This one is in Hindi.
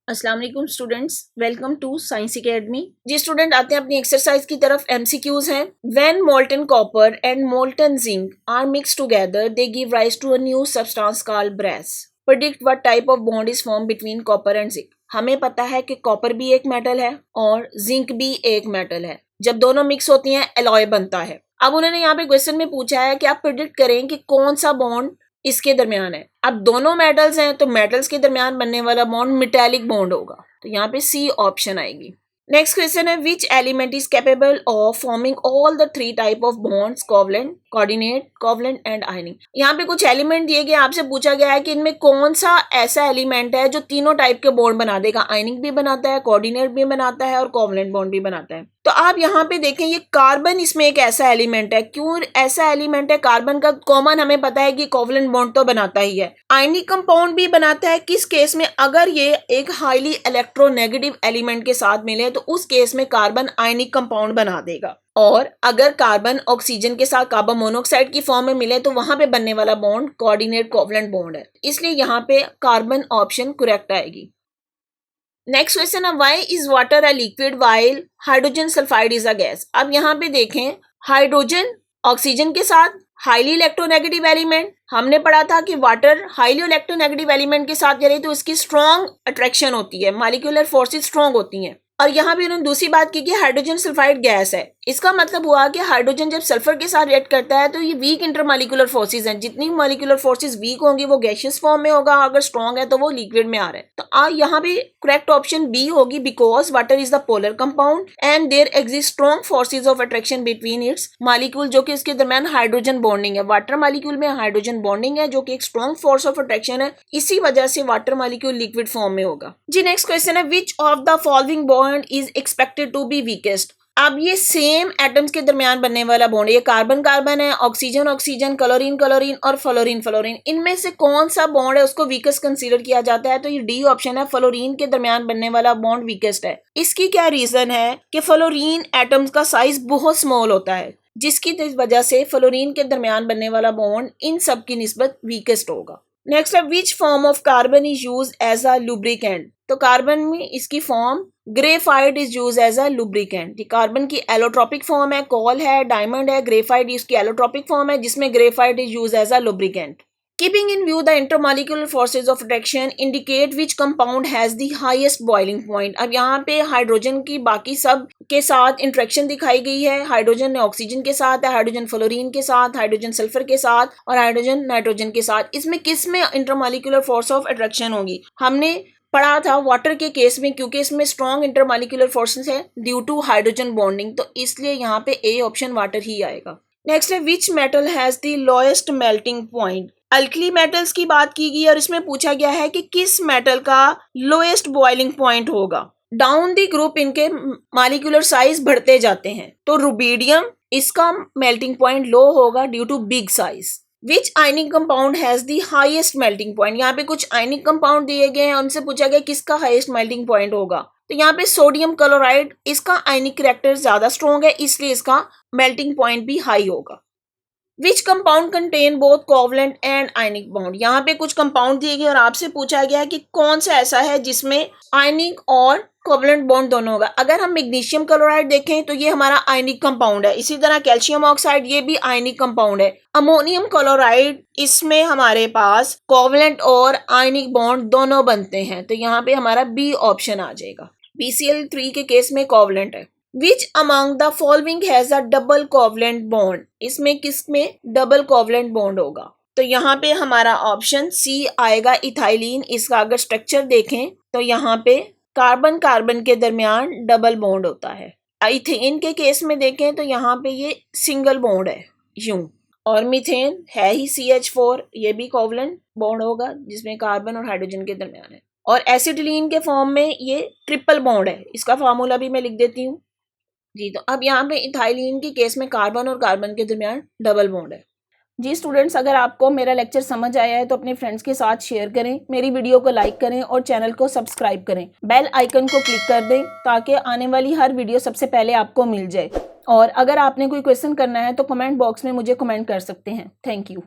अस्सलाम वालेकुम students, welcome to science academy. जी स्टूडेंट, आते हैं अपनी एक्सरसाइज की तरफ। एमसीक्यूज हैं। When molten copper and molten zinc are mix together they give rise to a new substance called brass. Predict what type of bond is form between copper and zinc. हमें पता है कि कॉपर भी एक मेटल है और जिंक भी एक मेटल है। जब दोनों मिक्स होती हैं एलॉय बनता है। अब उन्होंने यहाँ पे क्वेश्चन में पूछा है कि आप प्रेडिक्ट करें कि कौन सा बॉन्ड इसके दरमियान है। अब दोनों मेटल्स हैं तो मेटल्स के दरमियान बनने वाला बॉन्ड मेटालिक बॉन्ड होगा, तो यहाँ पे सी ऑप्शन आएगी। नेक्स्ट क्वेश्चन है which element is capable of forming all the three type of bonds covalent, coordinate, covalent and आयनिक। यहाँ पे कुछ एलिमेंट दिए गए, आपसे पूछा गया है कि इनमें कौन सा ऐसा एलिमेंट है जो तीनों टाइप के बॉन्ड बना देगा। आयनिक भी बनाता है, कोऑर्डिनेट भी बनाता है और कोवलेंट बॉन्ड भी बनाता है। तो आप यहाँ पे देखें, ये कार्बन इसमें एक ऐसा एलिमेंट है। क्यों ऐसा एलिमेंट है? कार्बन का कॉमन हमें पता है कि कोवलेंट बॉन्ड तो बनाता ही है। आयनिक कंपाउंड भी बनाता है। किस केस में? अगर ये एक हाईली इलेक्ट्रोनेगेटिव एलिमेंट के साथ मिले तो उस केस में कार्बन आयनिक कंपाउंड बना देगा। और अगर कार्बन ऑक्सीजन के साथ कार्बन मोनोऑक्साइड की फॉर्म में मिले तो वहां पे बनने वाला बॉन्ड कोऑर्डिनेट कोवलेंट बॉन्ड है। इसलिए यहाँ पे कार्बन ऑप्शन करेक्ट आएगी। नेक्स्ट क्वेश्चन है why is water a liquid while hydrogen sulphide is a gas. अब यहाँ पे देखें, हाइड्रोजन ऑक्सीजन के साथ हाईली इलेक्ट्रोनेगेटिव एलिमेंट, हमने पढ़ा था कि वाटर हाईली इलेक्ट्रोनेगेटिव एलिमेंट के साथ चले तो इसकी स्ट्रॉन्ग अट्रैक्शन होती है, मॉलिक्यूलर फोर्सेस स्ट्रॉन्ग होती हैं। और यहाँ पे उन्होंने दूसरी बात की कि हाइड्रोजन सल्फाइड गैस है। इसका मतलब हुआ कि हाइड्रोजन जब सल्फर के साथ रिएक्ट करता है तो ये वीक इंटरमॉलिक्यूलर फोर्सेस हैं। जितनी मॉलिक्यूलर फोर्सेस वीक होंगी वो गैसियस फॉर्म में होगा, अगर स्ट्रॉन्ग है तो वो लिक्विड में आ रहा है। तो यहाँ पे करेक्ट ऑप्शन बी होगी, because water is the polar compound and there exist strong forces of attraction between its molecule, जो कि इसके दरमियान हाइड्रोजन बॉन्डिंग है। वाटर मॉलिक्यूल में हाइड्रोजन बॉन्डिंग है जो कि एक स्ट्रॉन्ग फोर्स ऑफ अट्रैक्शन है, इसी वजह से वाटर मॉलिक्यूल लिक्विड फॉर्म में होगा। जी नेक्स्ट क्वेश्चन है which of the following bond is expected to be weakest. अब ये सेम एटम्स के दरमियान बनने वाला बॉन्ड, ये कार्बन कार्बन है, ऑक्सीजन ऑक्सीजन, क्लोरीन क्लोरीन और फ्लोरीन फ्लोरीन, इनमें से कौन सा बॉन्ड है उसको वीकेस्ट कंसीडर किया जाता है? तो ये डी ऑप्शन है, फ्लोरीन के दरमियान बनने वाला बॉन्ड वीकेस्ट है। इसकी क्या रीजन है कि फ्लोरीन एटम्स का साइज बहुत स्मॉल होता है, जिसकी वजह से फ्लोरीन के दरमियान बनने वाला बॉन्ड इन सब की निस्बत वीकेस्ट होगा। नेक्स्ट है which form of carbon is use as a lubricant. तो कार्बन में इसकी form graphite is use as a lubricant. Carbon की एलोट्रोपिक फॉर्म है, कॉल है, डायमंड है, ग्रेफाइट इसकी एलोट्रोपिक फॉर्म है जिसमें graphite is use as a lubricant. Keeping in view the intermolecular forces of attraction indicate which compound has the highest boiling point। अब यहाँ पे हाइड्रोजन की बाकी सब के साथ इंट्रैक्शन दिखाई गई है। हाइड्रोजन ने ऑक्सीजन के साथ है, हाइड्रोजन फ्लोरीन के साथ, हाइड्रोजन सल्फर के साथ और हाइड्रोजन नाइट्रोजन के साथ। इसमें किस में इंटरमॉलिक्यूलर फोर्स ऑफ अट्रैक्शन होगी? हमने पढ़ा था वाटर के केस में, क्योंकि इसमें स्ट्रॉन्ग इंटरमॉलिक्यूलर फोर्सेस है ड्यू टू हाइड्रोजन बॉन्डिंग, तो इसलिए यहाँ पे ए ऑप्शन वाटर ही आएगा। नेक्स्ट है which metal has the lowest melting point. Alkali metals की बात की गई और इसमें पूछा गया है कि किस मेटल का लोएस्ट बॉइलिंग पॉइंट होगा। डाउन द ग्रुप इनके मॉलिक्यूलर साइज बढ़ते जाते हैं, तो रुबीडियम इसका मेल्टिंग पॉइंट लो होगा due to big size. Which ionic compound has the highest melting point. यहाँ पे कुछ आयनिक कंपाउंड दिए गए हैं, उनसे पूछा गया किसका हाईएस्ट मेल्टिंग पॉइंट होगा। तो यहाँ पे सोडियम क्लोराइड, इसका आयनिक कैरेक्टर ज्यादा स्ट्रॉन्ग है, इसलिए इसका मेल्टिंग पॉइंट भी हाई होगा। Which compound contain both covalent and ionic bond. यहाँ पे कुछ कंपाउंड दिए गए और आपसे पूछा गया है कि कौन सा ऐसा है जिसमें आयनिक और कोवलेंट बॉन्ड दोनों होगा। अगर हम मैग्नीशियम क्लोराइड देखें तो ये हमारा आयनिक कंपाउंड है। इसी तरह कैल्शियम ऑक्साइड ये भी आयनिक कंपाउंड है। अमोनियम क्लोराइड, इसमें हमारे पास कोवलेंट और आयनिक बॉन्ड दोनों बनते हैं, तो यहाँ पे हमारा बी ऑप्शन आ जाएगा। BCl3 के केस में कोवलेंट है। Which among the following has a double covalent bond। इसमें किसमें डबल कोवलेंट बॉन्ड होगा? तो यहाँ पे हमारा ऑप्शन सी आएगा, इथाइलिन। इसका अगर स्ट्रक्चर देखें तो यहाँ पे कार्बन कार्बन के दरमियान डबल बॉन्ड होता है। इथेन के केस में देखें तो यहाँ पे ये सिंगल बॉन्ड है यूं, और मीथेन है ही CH4, ये भी कोवलेंट बॉन्ड होगा जिसमें कार्बन और हाइड्रोजन के दरमियान है। और एसिटिलीन के फॉर्म में ये ट्रिपल बॉन्ड है। इसका फार्मूला भी मैं लिख देती हूँ जी। तो अब यहाँ पे इथाइलिन के केस में कार्बन और कार्बन के दरमियान डबल बॉन्ड है। जी स्टूडेंट्स, अगर आपको मेरा लेक्चर समझ आया है तो अपने फ्रेंड्स के साथ शेयर करें, मेरी वीडियो को लाइक करें और चैनल को सब्सक्राइब करें। बेल आइकन को क्लिक कर दें ताकि आने वाली हर वीडियो सबसे पहले आपको मिल जाए। और अगर आपने कोई क्वेश्चन करना है तो कमेंट बॉक्स में मुझे कमेंट कर सकते हैं। Thank you.